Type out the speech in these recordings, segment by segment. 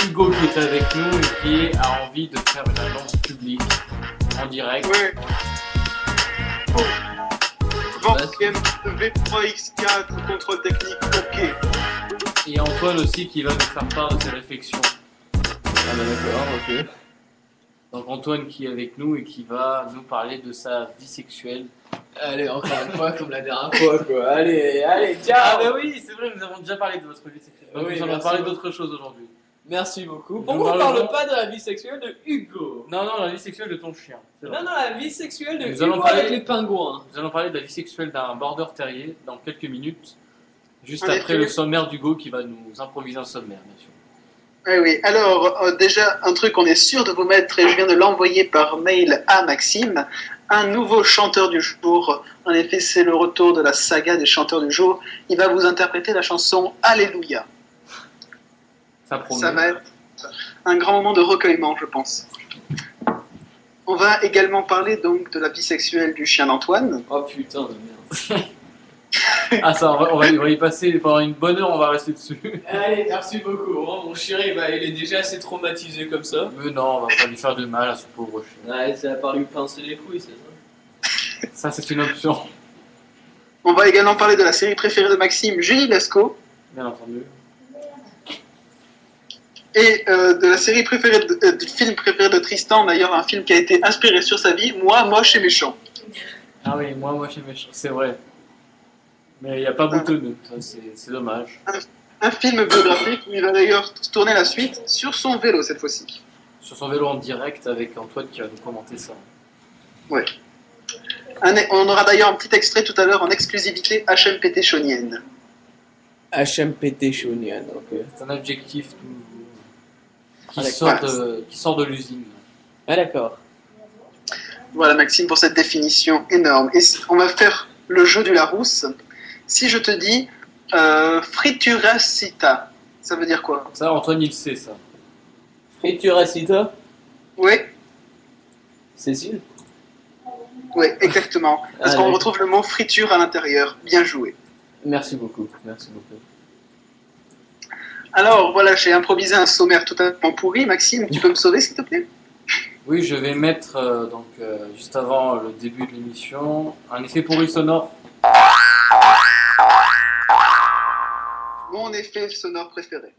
Hugo qui est avec nous et qui a envie de faire une annonce publique en direct. Ouais. V3X4, contrôle technique, ok. Et Antoine aussi qui va nous faire part de ses réflexions. Ah bah d'accord, ok. Donc Antoine qui est avec nous et qui va nous parler de sa vie sexuelle. Allez, encore une fois, comme la dernière fois, quoi. Allez, ciao. Ah bah oui, c'est vrai, nous avons déjà parlé de votre vie sexuelle. Donc Oui, nous allons merci parler beaucoup. d'autre chose aujourd'hui. Merci beaucoup. Nous Pourquoi on parlerons- parle pas de la vie sexuelle de Hugo? Non, la vie sexuelle de ton chien. C'est vrai. Non, la vie sexuelle de Nous allons Hugo parler- avec les pingouins. Nous allons parler de la vie sexuelle d'un border terrier dans quelques minutes. Juste En après effet. le sommaire d'Hugo qui va nous improviser un sommaire, bien sûr. Oui. Alors, déjà, un truc qu'on est sûr de vous mettre, et je viens de l'envoyer par mail à Maxime, un nouveau chanteur du jour. En effet, c'est le retour de la saga des chanteurs du jour. Il va vous interpréter la chanson Alléluia. Ça promet. Ça va être un grand moment de recueillement, je pense. On va également parler donc de la vie sexuelle du chien d'Antoine. Oh putain de merde. Ah ça, on va y passer pendant une bonne heure, on va rester dessus. Allez, merci beaucoup. Oh, mon chéri, bah, il est déjà assez traumatisé comme ça. Mais non, on va pas lui faire de mal à ce pauvre chien. Ouais, ça va par lui pincer les couilles, c'est ça. Ça, c'est une option, On va également parler de la série préférée de Maxime, Julie Lescaut, bien entendu. et de la série préférée, du film préféré de Tristan, d'ailleurs un film qui a été inspiré sur sa vie, Moi, moche et méchant. Ah oui, moi, je suis méchant, c'est vrai. Mais il n'y a pas boutonneux, ça c'est dommage. Un film biographique où il va d'ailleurs tourner la suite sur son vélo cette fois-ci. Sur son vélo en direct avec Antoine qui va nous commenter ça. On aura d'ailleurs un petit extrait tout à l'heure en exclusivité HMPT Shonienne. HMPT Shonian, ok. C'est un adjectif qui, Avec qui sort de l'usine. Ah d'accord. Voilà Maxime pour cette définition énorme. Et on va faire le jeu du Larousse. Si je te dis frituracita, ça veut dire quoi? Ça, Antoine, il sait ça. Frituracita, Oui, Cécile? oui, exactement. Parce Ah, qu'on oui. retrouve le mot friture à l'intérieur. Bien joué. Merci beaucoup, merci beaucoup. Alors voilà, j'ai improvisé un sommaire totalement pourri. Maxime, tu peux me sauver s'il te plaît? Oui, je vais mettre, juste avant le début de l'émission, un effet pourri sonore. Mon effet sonore préféré.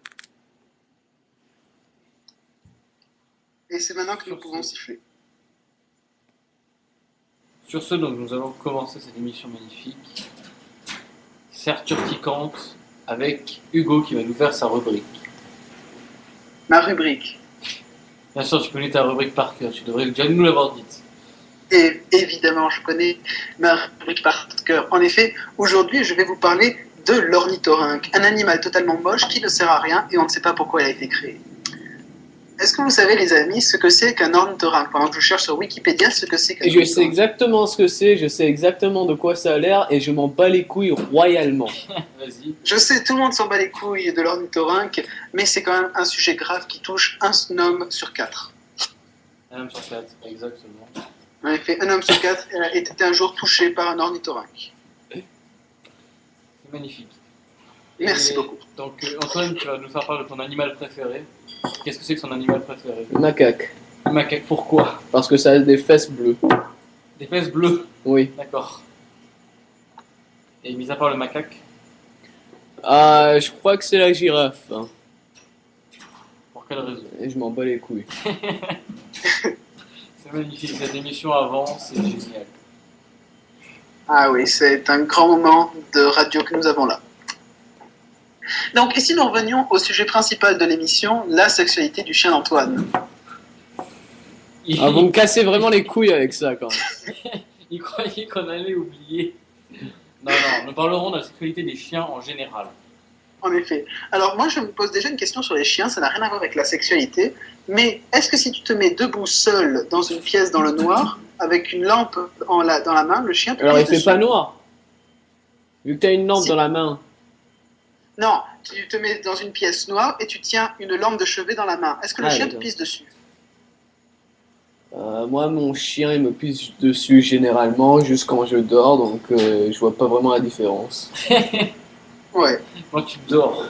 Et c'est maintenant que nous pouvons siffler. Sur ce, donc, nous allons commencer cette émission magnifique, certes urticante, avec Hugo qui va nous faire sa rubrique. Ma rubrique. Bien sûr, tu connais ta rubrique par cœur, tu devrais déjà nous l'avoir dite. Et évidemment, je connais ma rubrique par cœur. En effet, aujourd'hui, je vais vous parler de l'ornithorynque, un animal totalement moche qui ne sert à rien et on ne sait pas pourquoi il a été créé. Est-ce que vous savez, les amis, ce que c'est qu'un ornithorynque? Pendant que je cherche sur Wikipédia ce que c'est qu'un Et je sais ornithorynque. exactement ce que c'est, je sais exactement de quoi ça a l'air et je m'en bats les couilles royalement. Vas-y. Je sais, tout le monde s'en bat les couilles de l'ornithorynque, mais c'est quand même un sujet grave qui touche un homme sur 4. Un homme sur 4, exactement. En effet, un homme sur 4 a été un jour touché par un ornithorynque. C'est magnifique. Merci Et beaucoup. Donc, Antoine, tu vas nous faire part de ton animal préféré. Qu'est-ce que c'est que son animal préféré? Macaque. Le macaque, pourquoi? Parce que ça a des fesses bleues. Des fesses bleues. Oui. D'accord. Et mis à part le macaque, Ah, je crois que c'est la girafe. Hein. pour quelle raison? Et je m'en bats les couilles. C'est magnifique, cette émission avant, c'est génial. Ah oui, c'est un grand moment de radio que nous avons là. Donc, et si nous revenions au sujet principal de l'émission, la sexualité du chien d'Antoine. Ah, vous me cassez vraiment les couilles avec ça quand même. Il croyait qu'on allait oublier. Non, nous parlerons de la sexualité des chiens en général. En effet. Alors, moi, je me pose déjà une question sur les chiens, ça n'a rien à voir avec la sexualité, mais est-ce que si tu te mets debout seul dans une pièce dans le noir, avec une lampe dans la main, le chien te Alors il pisse fait dessus? pas noir. Vu que t'as une lampe Si. dans la main. Non, tu te mets dans une pièce noire et tu tiens une lampe de chevet dans la main. Est-ce que le Ah, chien te d'accord. pisse dessus? Moi, mon chien, il me pisse dessus généralement, juste quand je dors, donc je vois pas vraiment la différence. Ouais. Quand tu dors,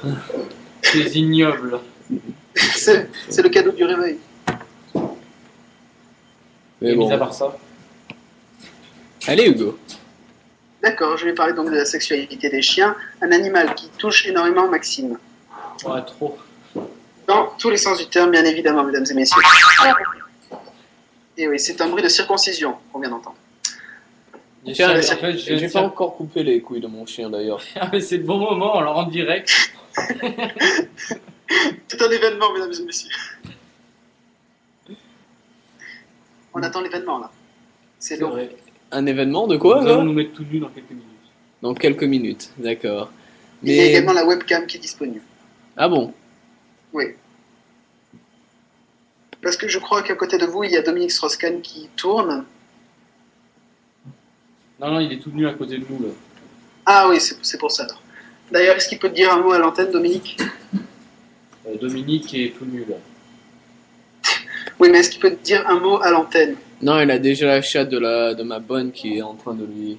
c'est ignoble. C'est le cadeau du réveil. Mais Et bon. mis à part ça, Allez, Hugo. D'accord, je vais parler donc de la sexualité des chiens, un animal qui touche énormément Maxime. ouais, trop. Dans tous les sens du terme, bien évidemment, mesdames et messieurs. Et oui, c'est un bruit de circoncision qu'on vient d'entendre. Tiens, En fait, je j'ai pas encore coupé les couilles de mon chien d'ailleurs. Ah, mais c'est le bon moment, alors en direct. C'est un événement, mesdames et messieurs. On attend l'événement là. C'est C'est long. vrai. Un événement de quoi Nous là allons nous mettre tout nus dans quelques minutes. Dans quelques minutes, d'accord. Il y a Mais également la webcam qui est disponible. ah bon? Oui. Parce que je crois qu'à côté de vous, il y a Dominique Strauss-Kahn qui tourne. Non, il est tout nu à côté de nous, là. Ah oui, c'est pour ça alors. D'ailleurs, est-ce qu'il peut te dire un mot à l'antenne, Dominique? Dominique est tout nu, là. Oui, mais est-ce qu'il peut te dire un mot à l'antenne? Non, il a déjà la chatte de ma bonne qui est en train de lui.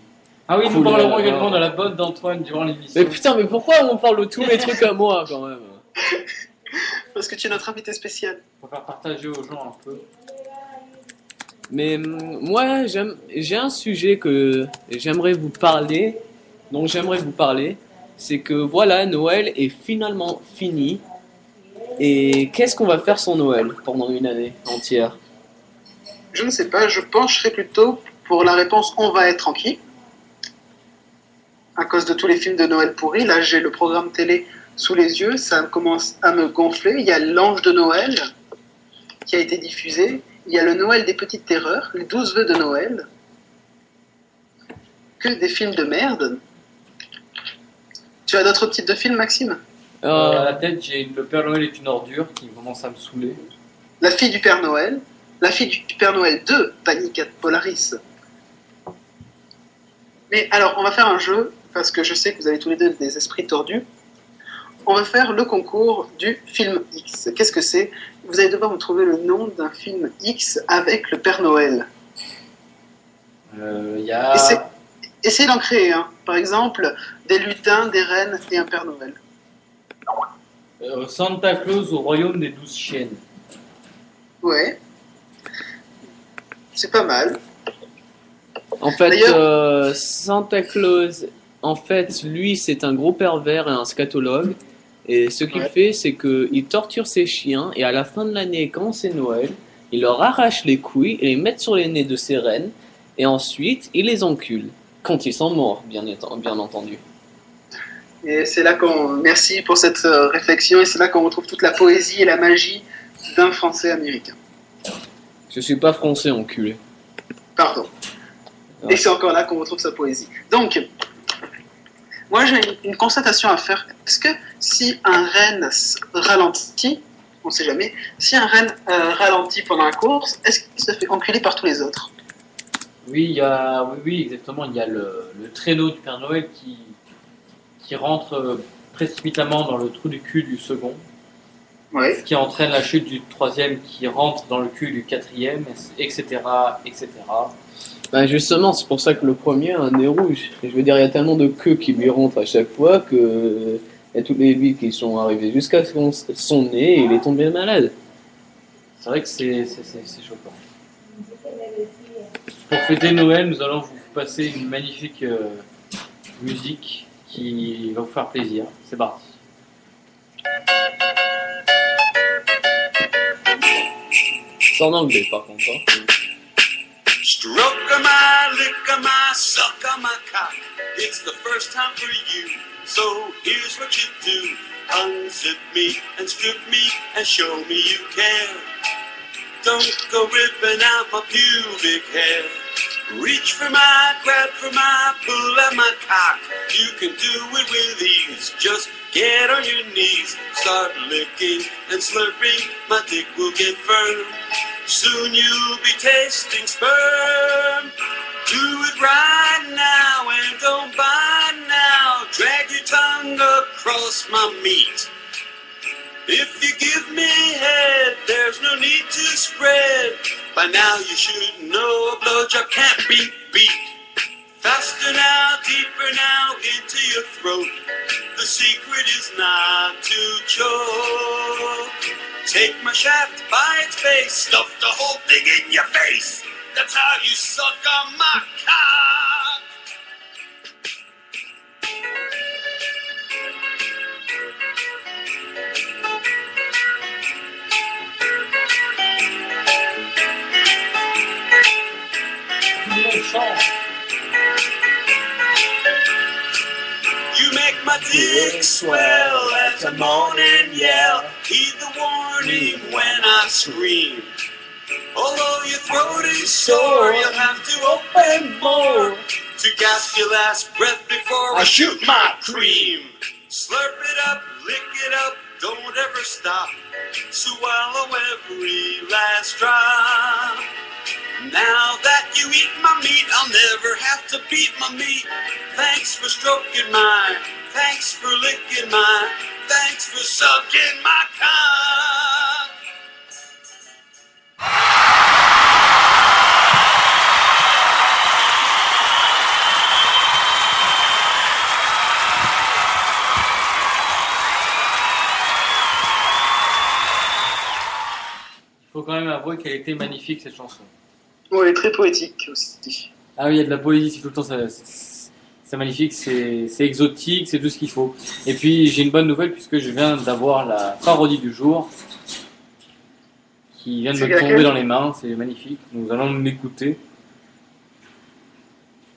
Ah oui, nous Cool, parlerons là, également là. de la botte d'Antoine durant l'émission. Mais putain, mais pourquoi on parle de tous mes trucs à moi quand même? Parce que tu es notre invité spécial. Pour faire partager aux gens un peu. Mais moi, j'ai un sujet que j'aimerais vous parler, dont j'aimerais vous parler, c'est que voilà, Noël est finalement fini. Et qu'est-ce qu'on va faire sans Noël pendant une année entière? Je ne sais pas, je pencherais plutôt pour la réponse on va être tranquille. À cause de tous les films de Noël pourris, là j'ai le programme télé sous les yeux, ça commence à me gonfler. Il y a l'Ange de Noël qui a été diffusé. Il y a le Noël des petites terreurs, les 12 vœux de Noël. Que des films de merde. Tu as d'autres types de films, Maxime? À la tête, j'ai Le Père Noël est une ordure qui commence à me saouler. La fille du Père Noël. La fille du Père Noël 2, Panic at Polaris. Mais alors, on va faire un jeu, parce que je sais que vous avez tous les deux des esprits tordus. On va faire le concours du film X. Qu'est-ce que c'est? Vous allez devoir me trouver le nom d'un film X avec le Père Noël. Il y a... Essayez d'en créer un. Par exemple, des lutins, des reines et un Père Noël. Santa Claus au royaume des 12 chiennes. Ouais. C'est pas mal. En fait, D'ailleurs- Santa Claus, en fait, lui, c'est un gros pervers et un scatologue. Et ce qu'il Ouais. fait, c'est qu'il torture ses chiens et à la fin de l'année, quand c'est Noël, il leur arrache les couilles et les met sur les nez de ses reines. Et ensuite, il les encule. Quand ils sont morts, bien entendu. Et c'est là qu'on. Merci pour cette réflexion. Et c'est là qu'on retrouve toute la poésie et la magie d'un Français américain. Je suis pas français, enculé. Pardon. Ouais. Et c'est encore là qu'on retrouve sa poésie. Donc, moi j'ai une constatation à faire. Est-ce que si un renne ralentit, on sait jamais, si un renne ralentit pendant la course, est-ce qu'il se fait enculer par tous les autres? Oui, oui, exactement. Il y a le traîneau du Père Noël qui rentre précipitamment dans le trou du cul du second, Ouais. ce qui entraîne la chute du troisième qui rentre dans le cul du quatrième, etc., etc. Bah justement, c'est pour ça que le premier a un nez rouge. Et je veux dire, il y a tellement de queues qui lui rentrent à chaque fois que il y a toutes les billes qui sont arrivées jusqu'à son nez et il est tombé malade. C'est vrai que c'est choquant. Pour fêter Noël, nous allons vous passer une magnifique musique qui va vous faire plaisir. C'est parti. C'est en anglais par contre. Hein. Stroke my, lick my, suck my cock. It's the first time for you, so here's what you do. Unzip me and strip me and show me you care. Don't go ripping out my pubic hair. Reach for my, grab for my, pull at my cock. You can do it with ease. Just get on your knees, start licking and slurping. My dick will get firm. Soon you'll be tasting sperm. Do it right now and don't bite now. Drag your tongue across my meat. If you give me head, there's no need to spread. By now you should know a blowjob can't be beat. Faster now, deeper now into your throat. The secret is not to choke. Take my shaft by its base, stuff the whole thing in your face. That's how you suck on my cock. You make my dick swell as I moan and yell. Heed the warning when I scream. Although your throat is sore, you'll have to open more to gasp your last breath before I shoot my cream. Slurp it up, lick it up, don't ever stop. Swallow every last drop. Now that you eat my meat, I'll never have to beat my meat. Thanks for stroking mine. Thanks for licking mine. Thanks for sucking my cock. Il faut quand même avouer qu'elle était magnifique cette chanson. Bon, elle est très poétique aussi. Ah oui, il y a de la poésie tout le temps, c'est magnifique, c'est exotique, c'est tout ce qu'il faut. Et puis j'ai une bonne nouvelle puisque je viens d'avoir la parodie du jour qui vient de C'est me tomber laquelle dans les mains, c'est magnifique. Nous allons l'écouter.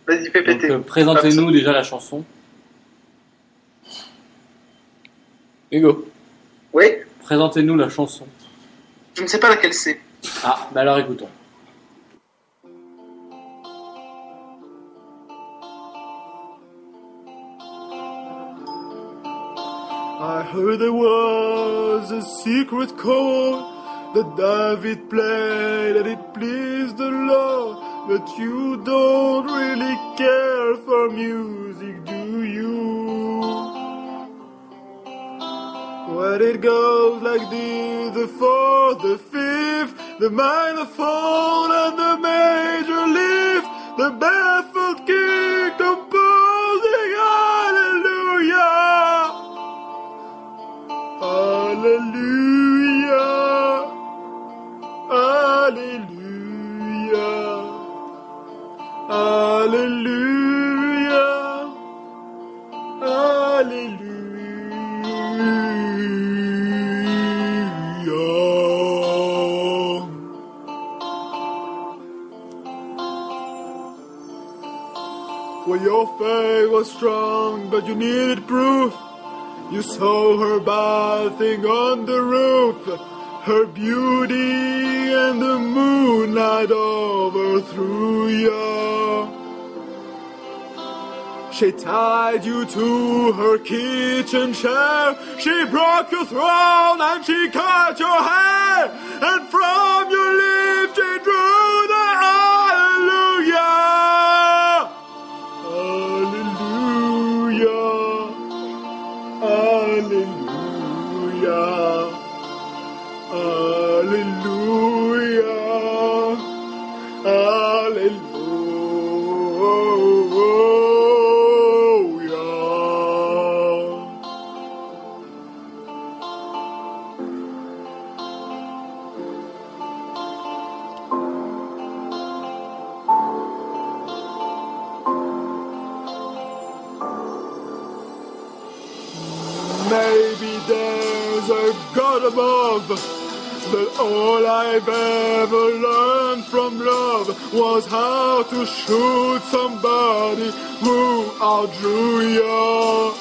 Vas-y, fais Donc péter. présentez-nous déjà la chanson. Hugo, Oui, présentez-nous la chanson. je ne sais pas laquelle c'est. Ah, bah alors écoutons. I heard there was a secret chord that David played and it pleased the Lord, but you don't really care for music, do you? When it goes like this, the fourth, the fifth, the minor fall and the major lift, the barefoot king composing hallelujah. Hallelujah, hallelujah, hallelujah, hallelujah. Well, your faith was strong, but you needed proof. You saw her bathing on the roof, her beauty and the moonlight overthrew you. She tied you to her kitchen chair, she broke your throne and she cut your hair, and from your lips she drew the hallelujah. Hallelujah. Hallelujah, hallelujah, hallelujah. Maybe there's a God above, but all I've ever learned from love was how to shoot somebody who outdrew you.